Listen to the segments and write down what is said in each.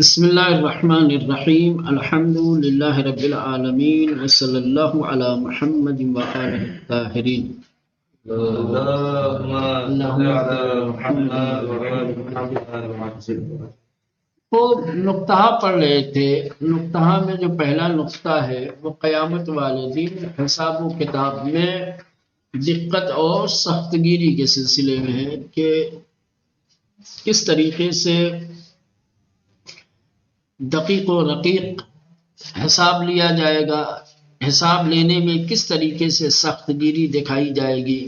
بسم اللہ الرحمن الرحیم الحمد للہ رب العالمین وصلی اللہ علی محمد وآلہ الطاہرین تو نقطہ پڑھ رہے تھے۔ نقطہ میں جو پہلا نقطہ ہے وہ قیامت والے دن حساب و کتاب میں دقت اور سختگیری کے سلسلے میں ہے کہ کس طریقے سے دقیق و رقیق حساب لیا جائے گا، حساب لینے میں کس طریقے سے سخت گیری دکھائی جائے گی۔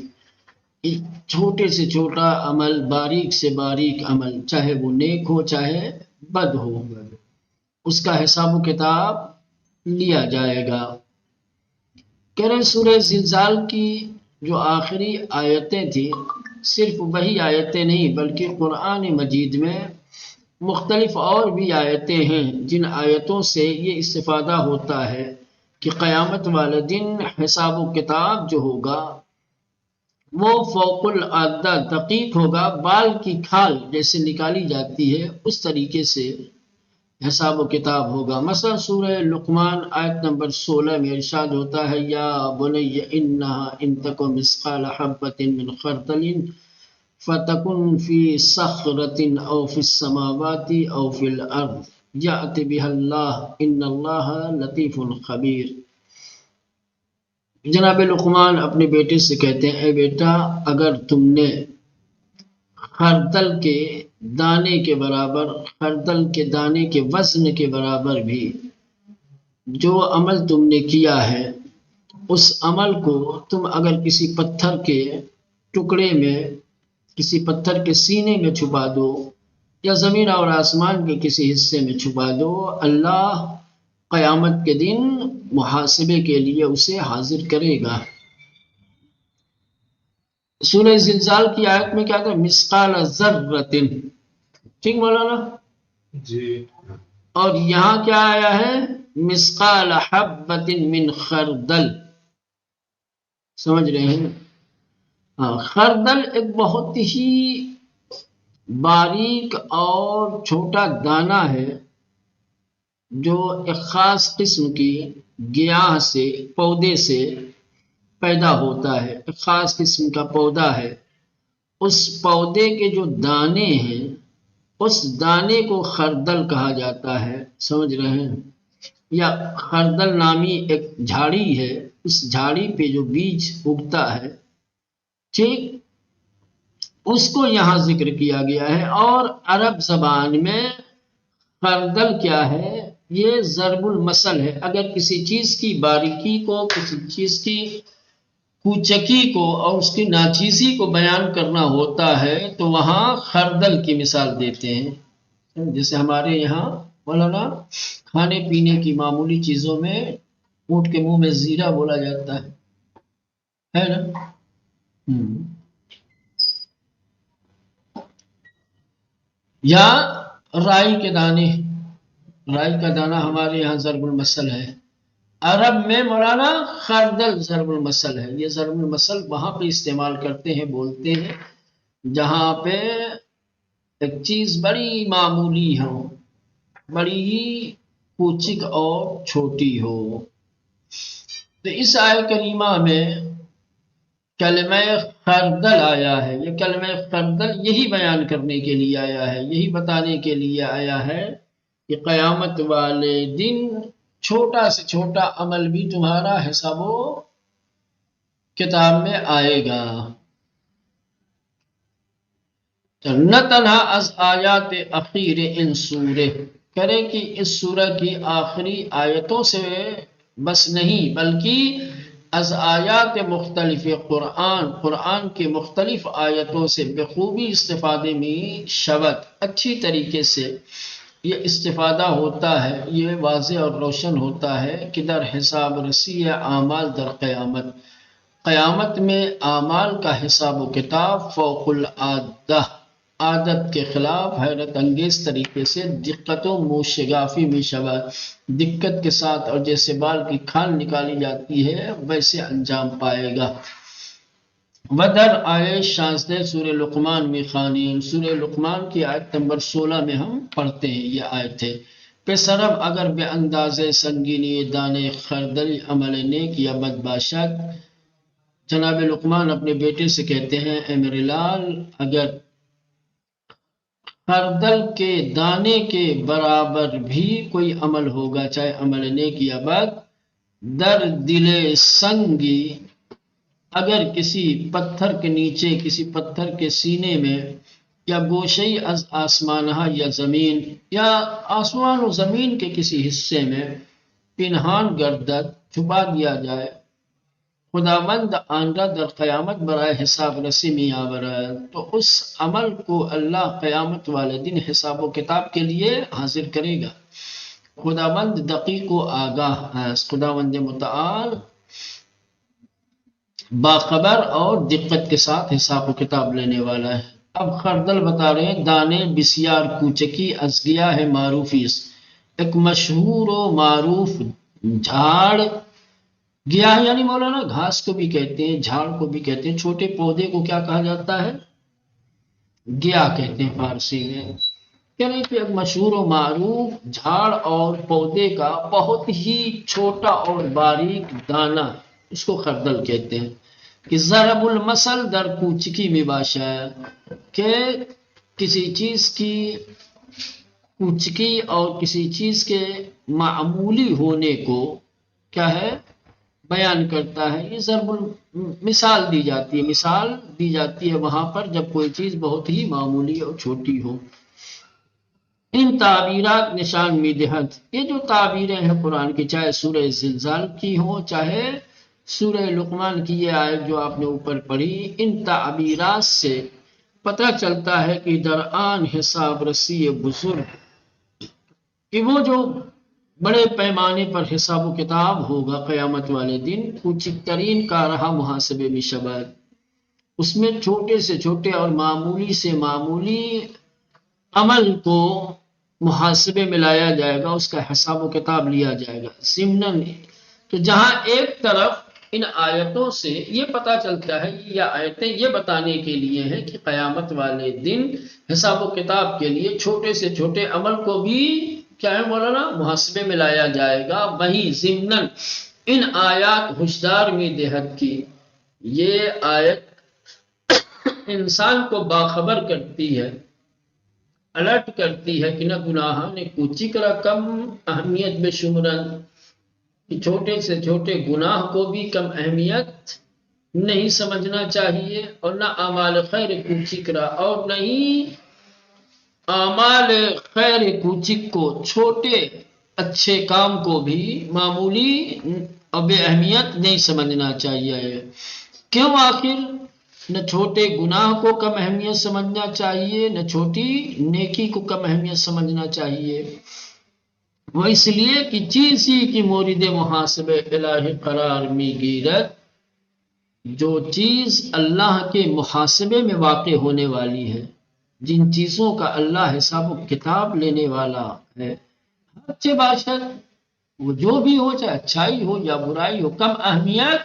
چھوٹے سے چھوٹا عمل، باریک سے باریک عمل، چاہے وہ نیک ہو چاہے بد ہو، اس کا حساب و کتاب لیا جائے گا۔ کہہ رہے سورہ زلزال کی جو آخری آیتیں تھیں، صرف وہی آیتیں نہیں بلکہ قرآن مجید میں مختلف اور بھی آیتیں ہیں جن آیتوں سے یہ استفادہ ہوتا ہے کہ قیامت والے دن حساب و کتاب جو ہوگا وہ فوق العادہ دقیق ہوگا، بال کی کھال جیسے نکالی جاتی ہے اس طریقے سے حساب و کتاب ہوگا۔ مثلا سورہ لقمان آیت نمبر 16 میں ارشاد ہوتا ہے یا بنی انہا ان تک مثقال حبۃ من خردل فَتَكُنْ فِي صَخْرَةٍ أَوْ فِي السَّمَاوَاتِ أَوْ فِي الْأَرْضِ يَأْتِ بِهَا اللَّهُ إِنَّ اللَّهَ لَطِيفٌ خَبِيرٌ۔ جناب لقمان اپنے بیٹے سے کہتے ہیں اے بیٹا، اگر تم نے خردل کے دانے کے برابر، خردل کے دانے کے وزن کے برابر بھی جو عمل تم نے کیا ہے، اس عمل کو تم اگر کسی پتھر کے ٹکڑے میں، کسی پتھر کے سینے میں چھپا دو یا زمین اور آسمان کے کسی حصے میں چھپا دو، اللہ قیامت کے دن محاسبے کے لیے اسے حاضر کرے گا۔ سورہ زلزال کی آیت میں کیا تھا؟ مثقال ذرۃ، ٹھیک مولانا جی، اور یہاں کیا آیا ہے؟ مثقال حبۃ من خردل، سمجھ رہے ہیں؟ خردل ایک بہت ہی باریک اور چھوٹا دانہ ہے جو ایک خاص قسم کی گیاہ سے، پودے سے پیدا ہوتا ہے، ایک خاص قسم کا پودا ہے۔ اس پودے کے جو دانے ہیں اس دانے کو خردل کہا جاتا ہے، سمجھ رہے ہیں؟ یا خردل نامی ایک جھاڑی ہے، اس جھاڑی پہ جو بیج اگتا ہے، ٹھیک، اس کو یہاں ذکر کیا گیا ہے۔ اور عرب زبان میں خردل کیا ہے؟ یہ ضرب المثل ہے۔ اگر کسی چیز کی باریکی کو، کسی چیز کی کوچکی کو اور اس کی ناچیزی کو بیان کرنا ہوتا ہے تو وہاں خردل کی مثال دیتے ہیں۔ جیسے ہمارے یہاں مولانا کھانے پینے کی معمولی چیزوں میں اونٹ کے منہ میں زیرہ بولا جاتا ہے نا؟ یا رائی کے دانے، رائی کا دانہ ہمارے یہاں ضرب المثل ہے، عرب میں مولانا خردل ضرب المثل ہے۔ یہ ضرب المثل وہاں پہ استعمال کرتے ہیں، بولتے ہیں جہاں پہ ایک چیز بڑی معمولی ہو، بڑی ہی کوچک اور چھوٹی ہو۔ تو اس آیت کریمہ میں کلمہ خردل آیا ہے۔ یہ کلمہ خردل یہی بیان کرنے کے لیے آیا ہے، یہی بتانے کے لیے آیا ہے کہ قیامت والے دن چھوٹا سے چھوٹا عمل بھی تمہارا حساب و کتاب میں آئے گا۔ نہ تنہا از آیات اخیر ان سورہ، کرے کہ اس سورہ کی آخری آیتوں سے بس نہیں بلکہ از آیات مختلف قرآن کے مختلف آیتوں سے بخوبی استفادے میں شبت، اچھی طریقے سے یہ استفادہ ہوتا ہے، یہ واضح اور روشن ہوتا ہے کہ در حساب رسی اعمال در قیامت، قیامت میں اعمال کا حساب و کتاب فوق العادہ، عادت کے خلاف حیرت انگیز طریقے سے دقت و موشگافی میں شبہ، دقت کے ساتھ اور جیسے بال کی کھال نکالی جاتی ہے ویسے انجام پائے گا۔ ودر آیت 66 سورہ لقمان میں خوانین، سورہ لقمان کی آیت نمبر 16 میں ہم پڑھتے ہیں یہ آیت ہے۔ پسرم اگر بے انداز سنگینی دانے خردل عمل نیک یا بد باشد، جناب لقمان اپنے بیٹے سے کہتے ہیں اے میرے لال، اگر خردل کے دانے کے برابر بھی کوئی عمل ہوگا، چاہے عمل نیک یا بد، در دل سنگی، اگر کسی پتھر کے نیچے، کسی پتھر کے سینے میں، یا گوشئی از آسمانہ یا زمین، یا آسمان و زمین کے کسی حصے میں، پنہان گردد، چھپا دیا جائے، خداوند آن را در قیامت برائے حساب رسی میں آورد، تو اس عمل کو اللہ قیامت والے دن حساب و کتاب کے لیے حاضر کرے گا۔ خداوند دقیق و آگاہ ہے، خداوند متعال باخبر اور دقت کے ساتھ حساب و کتاب لینے والا ہے۔ اب خردل بتا رہے ہیں، دانے بسیار کوچکی از گیا ہے معروفی، ایک مشہور و معروف جھاڑ، گیا یعنی مولانا گھاس کو بھی کہتے ہیں، جھاڑ کو بھی کہتے ہیں، چھوٹے پودے کو کیا کہا جاتا ہے؟ گیا کہتے ہیں فارسی میں، یعنی کہ ایک مشہور و معروف جھاڑ اور پودے کا بہت ہی چھوٹا اور باریک دانہ، اس کو خردل کہتے ہیں۔ کہ ضرب المثل در کوچکی میں باشا، کہ کسی چیز کی کوچکی اور کسی چیز کے معمولی ہونے کو کیا ہے بیان کرتا ہے۔ یہ ضرب مثال دی جاتی ہے، مثال دی جاتی ہے وہاں پر جب کوئی چیز بہت ہی معمولی اور چھوٹی ہو۔ ان تعبیرات نشان می دہد، یہ جو تعبیریں ہیں قرآن کی، چاہے سورہ زلزال کی ہوں، چاہے سورہ لقمان کی یہ آیت جو آپ نے اوپر پڑھی، ان تعبیرات سے پتہ چلتا ہے کہ درآن حساب رسی بزرگ، کہ وہ جو بڑے پیمانے پر حساب و کتاب ہوگا قیامت والے دن، کوچکترین کا رہا محاسبے میں شبد، اس میں چھوٹے سے چھوٹے اور معمولی سے معمولی عمل کو محاسبے میں لایا جائے گا، اس کا حساب و کتاب لیا جائے گا۔ ضمناً، تو جہاں ایک طرف ان آیتوں سے یہ پتہ چلتا ہے، یہ آیتیں یہ بتانے کے لیے ہیں کہ قیامت والے دن حساب و کتاب کے لیے چھوٹے سے چھوٹے عمل کو بھی کیا ہے مولانا محاسبے میں لایا جائے گا، وہیں ضمناً ان آیات ہوشدار میں دہت کی، یہ آیت انسان کو باخبر کرتی ہے، الرٹ کرتی ہے کہ نہ گناہ نے کوچی کرا کم اہمیت بے شمرن، کہ چھوٹے سے چھوٹے گناہ کو بھی کم اہمیت نہیں سمجھنا چاہیے، اور نہ اعمال خیر کوچکرا، اور نہیں اعمال خیر کوچک کو، چھوٹے اچھے کام کو بھی معمولی اور بے اہمیت نہیں سمجھنا چاہیے۔ کیوں آخر نہ چھوٹے گناہ کو کم اہمیت سمجھنا چاہیے، نہ چھوٹی نیکی کو کم اہمیت سمجھنا چاہیے؟ وہ اس لیے کہ چیزی کی مورد محاسب الہ قرار می گیرت، جو چیز اللہ کے محاسبے میں واقع ہونے والی ہے، جن چیزوں کا اللہ حساب و کتاب لینے والا ہے، اچھے باشد، وہ جو بھی ہو، چاہے اچھائی ہو یا برائی ہو، کم اہمیت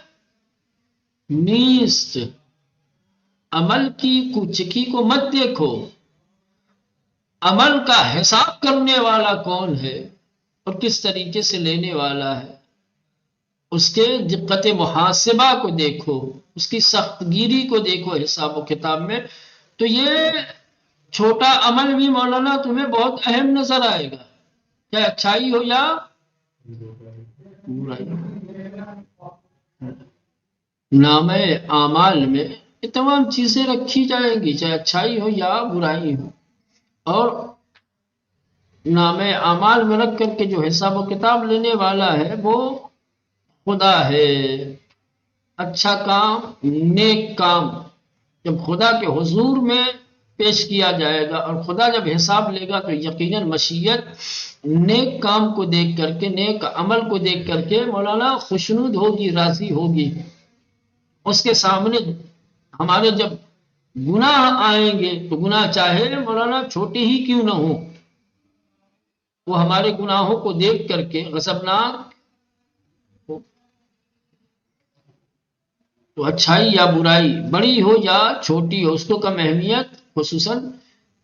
نیست۔ عمل کی کوچکی کو مت دیکھو، عمل کا حساب کرنے والا کون ہے اور کس طریقے سے لینے والا ہے، اس کے دقت محاسبہ کو دیکھو، اس کی سخت گیری کو دیکھو حساب و کتاب میں، تو یہ چھوٹا عمل بھی مولانا تمہیں بہت اہم نظر آئے گا، چاہے اچھائی ہو یا برائی۔ نامہ اعمال میں یہ تمام چیزیں رکھی جائیں گی، چاہے اچھائی ہو یا برائی ہو، اور نامہ اعمال میں رکھ کر کے جو حساب و کتاب لینے والا ہے وہ خدا ہے۔ اچھا کام، نیک کام جب خدا کے حضور میں پیش کیا جائے گا، اور خدا جب حساب لے گا، تو یقیناً مشیت نیک کام کو دیکھ کر کے، نیک عمل کو دیکھ کر کے مولانا خوشنود ہوگی، راضی ہوگی۔ اس کے سامنے ہمارے جب گناہ آئیں گے، تو گناہ چاہے مولانا چھوٹے ہی کیوں نہ ہوں، وہ ہمارے گناہوں کو دیکھ کر کے غضبناک ہو۔ تو اچھائی یا برائی بڑی ہو یا چھوٹی ہو اس کو کم اہمیت، خصوصاً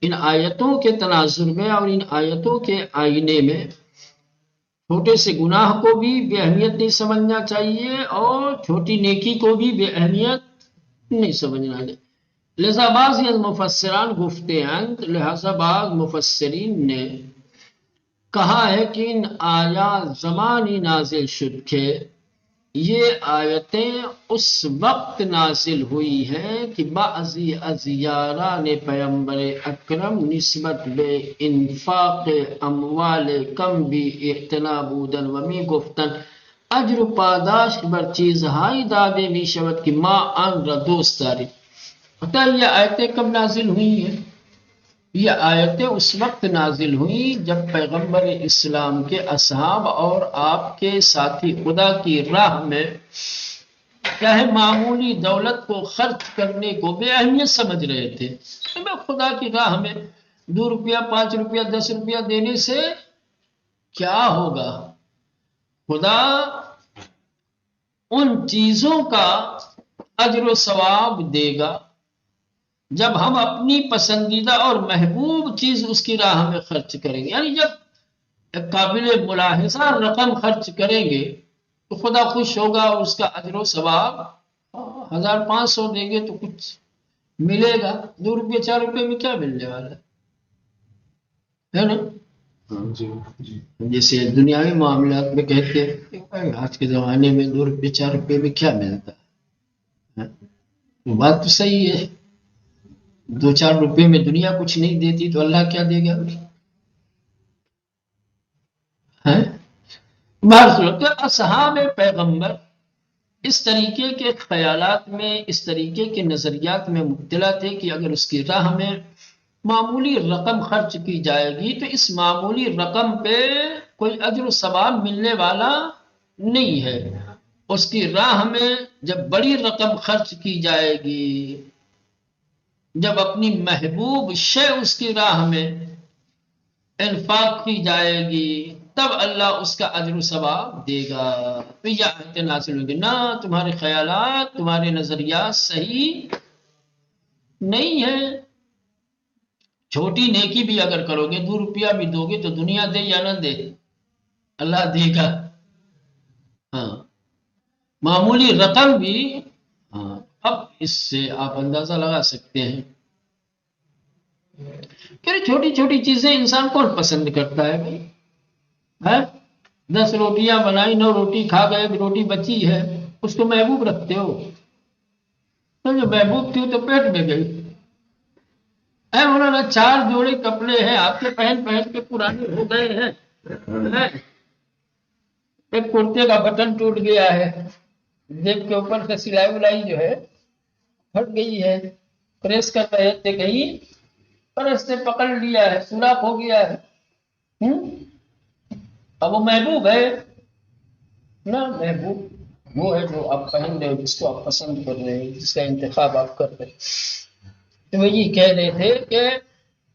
ان آیتوں کے تناظر میں اور ان آیتوں کے آئینے میں چھوٹے سے گناہ کو بھی بے اہمیت نہیں سمجھنا چاہیے اور چھوٹی نیکی کو بھی بے اہمیت نہیں سمجھنا چاہیے۔ لہذا بعض مفسران گفتے ہیں، لہذا بعض مفسرین نے کہا ہے کہ ان آیات زمانی نازل شد کہ یہ آیتیں اس وقت نازل ہوئی ہیں کہ بعضی ازیاران پیغمبر اکرم نسبت به انفاق اموال کم بی اعتنا بودن و می گفتن اجر و پاداش بر چیزهایی داده می شود که ما آن را دوست داریم۔ پتہ یہ آیتیں کب نازل ہوئی ہیں؟ یہ آیتیں اس وقت نازل ہوئیں جب پیغمبر اسلام کے اصحاب اور آپ کے ساتھی خدا کی راہ میں کیا ہے معمولی دولت کو خرچ کرنے کو بے اہمیت سمجھ رہے تھے۔ خدا کی راہ میں 2 روپیہ 5 روپیہ 10 روپیہ دینے سے کیا ہوگا؟ خدا ان چیزوں کا اجر و ثواب دے گا جب ہم اپنی پسندیدہ اور محبوب چیز اس کی راہ میں خرچ کریں گے، یعنی جب ایک قابل ملاحظہ رقم خرچ کریں گے تو خدا خوش ہوگا اور اس کا اجر و ثواب 1500 دیں گے تو کچھ ملے گا، 2 روپے 4 روپے میں کیا ملنے والا ہے نا؟ جیسے دنیاوی معاملات میں کہتے ہیں آج کے زمانے میں 2 روپے 4 روپے میں کیا ملتا ہے؟ وہ بات تو صحیح ہے، 2-4 روپے میں دنیا کچھ نہیں دیتی تو اللہ کیا دے گا؟ صورت اصحاب پیغمبر اس طریقے کے خیالات میں، اس طریقے کے نظریات میں مبتلا تھے کہ اگر اس کی راہ میں معمولی رقم خرچ کی جائے گی تو اس معمولی رقم پہ کوئی اجر و ثواب ملنے والا نہیں ہے، اس کی راہ میں جب بڑی رقم خرچ کی جائے گی، جب اپنی محبوب شے اس کی راہ میں انفاق کی جائے گی تب اللہ اس کا اجر و ثواب دے گا۔ تو یہ آیت نازل ہوگی نہ تمہارے خیالات، تمہارے نظریات صحیح نہیں ہے، چھوٹی نیکی بھی اگر کرو گے 2 روپیہ بھی دو گے تو دنیا دے یا نہ دے؟ اللہ دے گا۔ ہاں معمولی رقم بھی، ہاں اب اس سے آپ اندازہ لگا سکتے ہیں کہ چھوٹی چھوٹی چیزیں انسان کون پسند کرتا ہے بھائی؟ 10 روٹیاں بنائی 9 روٹی کھا گئے، روٹی بچی ہے اس کو محبوب رکھتے ہو؟ جو محبوب تھی تو پیٹ میں گئی۔ مولانا 4 جوڑے کپڑے ہیں آپ کے پہن کے پرانے ہو گئے ہیں، ایک کرتے کا بٹن ٹوٹ گیا ہے، جیب کے اوپر سے سلائی ولائی جو ہے پھٹ گئی ہے، پریس کر رہے تھے کہیں پریس نے پکڑ لیا ہے، سوراخ ہو گیا ہے، اب وہ محبوب ہے نا؟ محبوب وہ ہے جو آپ پہن رہے ہو، جس کو آپ پسند کر رہے ہیں، جس کا انتخاب آپ کر رہے ہیں۔ تو وہ یہ کہہ رہے تھے کہ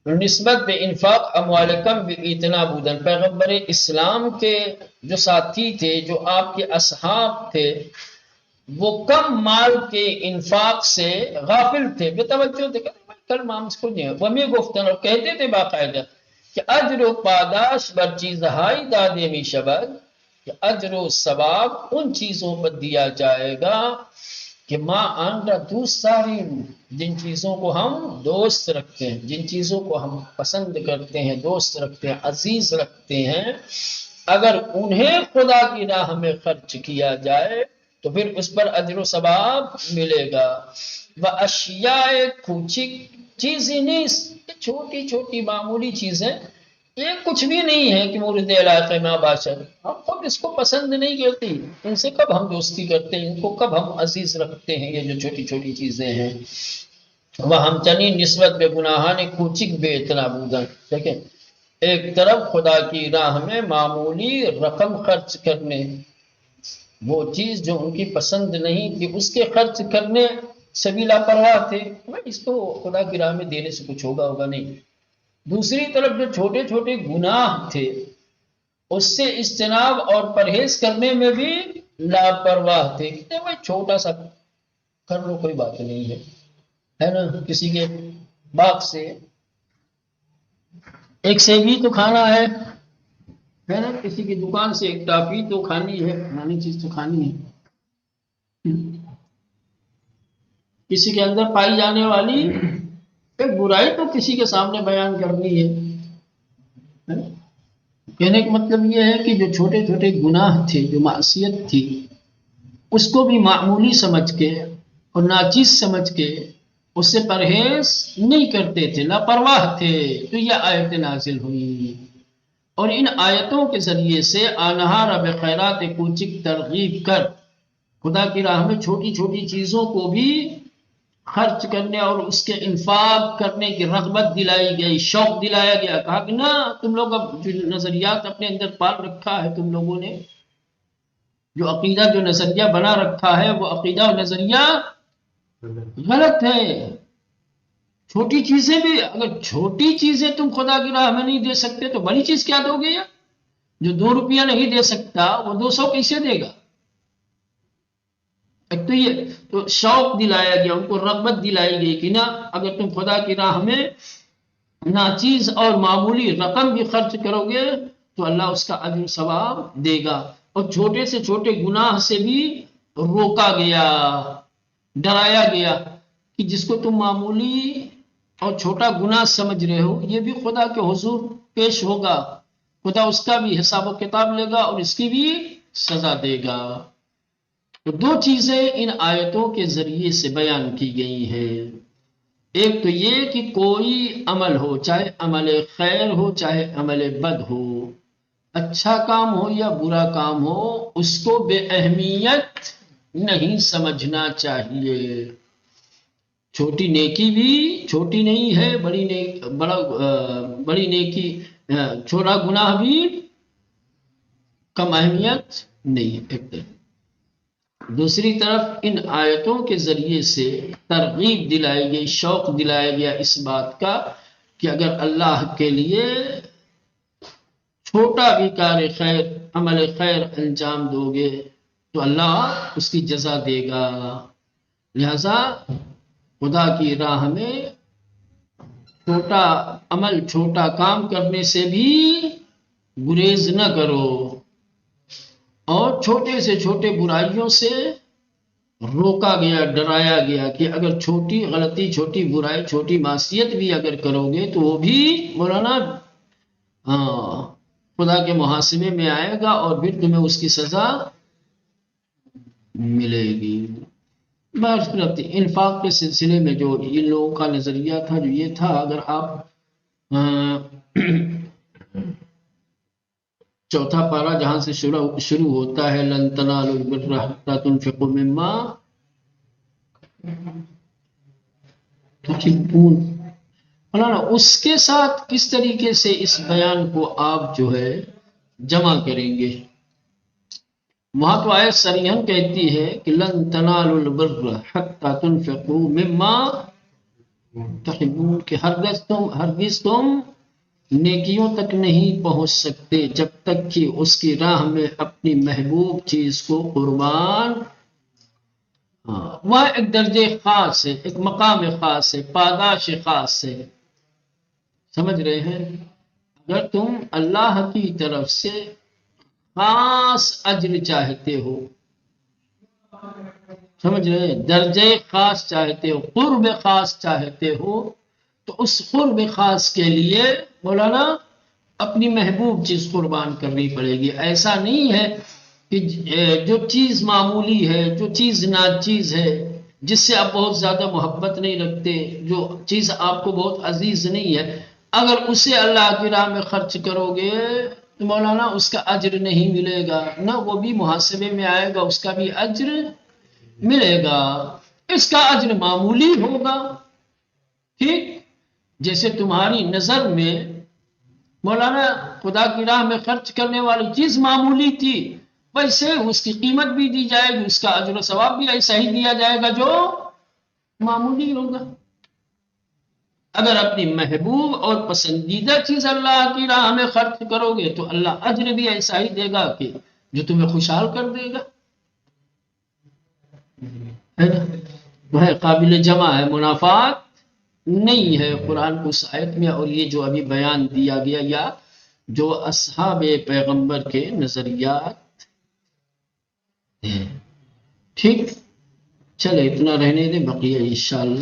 نسبت بے انفاق اموالکم اتنا بودن، پیغمبر اسلام کے جو ساتھی تھے، جو آپ کے اصحاب تھے، وہ کم مال کے انفاق سے غافل تھے، بے توجہ تھے، کل مامس کو نہیں وہ میں گفتن، اور کہتے تھے باقاعدہ کہ اجر و پاداش بر چیزہائی دادے می شبد، کہ اجر و ثواب ان چیزوں پر دیا جائے گا کہ ماں آنڈا دوست ساری، جن چیزوں کو ہم دوست رکھتے ہیں، جن چیزوں کو ہم پسند کرتے ہیں، دوست رکھتے ہیں، عزیز رکھتے ہیں، اگر انہیں خدا کی راہ میں خرچ کیا جائے تو پھر اس پر اجر و ثواب ملے گا۔ وہ اشیاء کھوچی چیزیں نہیں، چھوٹی چھوٹی معمولی چیزیں، یہ کچھ بھی نہیں ہے کہ مورد علاقے میں باشد، ہم خود اس کو پسند نہیں کرتی، ان سے کب ہم دوستی کرتے ہیں، ان کو کب ہم عزیز رکھتے ہیں، یہ جو چھوٹی چھوٹی چیزیں ہیں۔ وہ ہم چنی نسبت بے گناہان کوچک بے اتنا بودن، دیکھیں ایک طرف خدا کی راہ میں معمولی رقم خرچ کرنے، وہ چیز جو ان کی پسند نہیں تھی اس کے خرچ کرنے سے بھی لاپرواہ تھے، اس کو خدا کی راہ میں دینے سے کچھ ہوگا نہیں۔ دوسری طرف جو چھوٹے چھوٹے گناہ تھے اس سے اجتناب اور پرہیز کرنے میں بھی لاپرواہ تھے، کہ بھائی چھوٹا سا کر لو کوئی بات نہیں ہے نا. کسی کے باغ سے ایک سیبی تو کھانا ہے نا. کسی کی دکان سے ایک ٹافی تو کھانی ہے، کھانی چیز تو کھانی ہے. کسی کے اندر پائی جانے والی ایک برائی تو کسی کے سامنے بیان کرنی ہے. کہنے کا مطلب یہ ہے کہ جو چھوٹے چھوٹے گناہ تھے، جو معصیت تھی، اس کو بھی معمولی سمجھ کے اور ناچیز سمجھ کے اس سے پرہیز نہیں کرتے تھے، لاپرواہ تھے. تو یہ آیت نازل ہوئی اور ان آیتوں کے ذریعے سے آنہار بخیرات کوچک ترغیب کر خدا کی راہ میں چھوٹی چھوٹی چیزوں کو بھی خرچ کرنے اور اس کے انفاق کرنے کی رغبت دلائی گئی، شوق دلایا گیا. کہا کہ نہ، تم لوگ اب جو نظریات اپنے اندر پال رکھا ہے، تم لوگوں نے جو عقیدہ، جو نظریہ بنا رکھا ہے، وہ عقیدہ اور نظریہ غلط ہے. چھوٹی چیزیں بھی، اگر چھوٹی چیزیں تم خدا کی راہ میں نہیں دے سکتے تو بڑی چیز کیا دو گے؟ یار جو 2 روپیہ نہیں دے سکتا وہ 200 کیسے دے گا؟ ایک تو یہ تو شوق دلایا گیا، ان کو رغبت دلائی گئی کہ نہ، اگر تم خدا کی راہ میں ناچیز اور معمولی رقم بھی خرچ کرو گے تو اللہ اس کا اجر ثواب دے گا. اور چھوٹے سے چھوٹے گناہ سے بھی روکا گیا، ڈرایا گیا کہ جس کو تم معمولی اور چھوٹا گناہ سمجھ رہے ہو، یہ بھی خدا کے حضور پیش ہوگا، خدا اس کا بھی حساب و کتاب لے گا اور اس کی بھی سزا دے گا. تو 2 چیزیں ان آیتوں کے ذریعے سے بیان کی گئی ہیں. ایک تو یہ کہ کوئی عمل ہو، چاہے عمل خیر ہو چاہے عمل بد ہو، اچھا کام ہو یا برا کام ہو، اس کو بے اہمیت نہیں سمجھنا چاہیے. چھوٹی نیکی بھی چھوٹی نہیں ہے، بڑی نیکی، چھوٹا گناہ بھی کم اہمیت نہیں ہے. دوسری طرف ان آیتوں کے ذریعے سے ترغیب دلائی گئی، شوق دلایا گیا اس بات کا کہ اگر اللہ کے لیے چھوٹا بھی کار خیر، عمل خیر انجام دو گے تو اللہ اس کی جزا دے گا. لہذا خدا کی راہ میں چھوٹا عمل، چھوٹا کام کرنے سے بھی گریز نہ کرو اور چھوٹے سے چھوٹے برائیوں سے روکا گیا، ڈرایا گیا کہ اگر چھوٹی غلطی، چھوٹی برائی، چھوٹی معصیت بھی اگر کرو گے تو وہ بھی مولانا خدا کے محاسبے میں آئے گا اور پھر تمہیں اس کی سزا ملے گی. انفاق کے سلسلے میں جو ان لوگوں کا نظریہ تھا، جو یہ تھا، اگر آپ چوتھا پارہ جہاں سے شروع ہوتا ہے لن تنالوا البر حتى تنفقوا مما تحبون، اس کے ساتھ کس طریقے سے اس بیان کو آپ جو ہے جمع کریں گے؟ وہاں تو آیت صریحاً کہتی ہے کہ لن تنالوا البر حتى تنفقوا مما تحبون، کہ ہرگز تم نیکیوں تک نہیں پہنچ سکتے جب تک کہ اس کی راہ میں اپنی محبوب چیز کو قربان. وہ ایک درجے خاص ہے، ایک مقام خاص ہے، پاداش خاص ہے. سمجھ رہے ہیں؟ اگر تم اللہ کی طرف سے خاص اجر چاہتے ہو، سمجھ رہے ہیں، درجے خاص چاہتے ہو، قرب خاص چاہتے ہو، تو اس قرب خاص کے لیے مولانا اپنی محبوب چیز قربان کرنی پڑے گی. ایسا نہیں ہے کہ جو چیز معمولی ہے، جو چیز ناچیز ہے، جس سے آپ بہت زیادہ محبت نہیں رکھتے، جو چیز آپ کو بہت عزیز نہیں ہے، اگر اسے اللہ کی راہ میں خرچ کرو گے تو مولانا اس کا اجر نہیں ملے گا، نہ وہ بھی محاسبے میں آئے گا، اس کا بھی اجر ملے گا. اس کا اجر معمولی ہوگا. ٹھیک جیسے تمہاری نظر میں مولانا خدا کی راہ میں خرچ کرنے والی چیز معمولی تھی، ویسے اس کی قیمت بھی دی جائے گی، اس کا اجر و ثواب بھی ایسا ہی دیا جائے گا جو معمولی ہوگا. اگر اپنی محبوب اور پسندیدہ چیز اللہ کی راہ میں خرچ کرو گے تو اللہ اجر بھی ایسا ہی دے گا کہ جو تمہیں خوشحال کر دے گا، ہے نا؟ وہ ہے قابل جمع ہے، منافات نہیں ہے قرآن اس آیت میں، اور یہ جو ابھی بیان دیا گیا یا جو اصحاب پیغمبر کے نظریات ہیں۔ ٹھیک، چلے اتنا رہنے دیں، بقیہ انشاءاللہ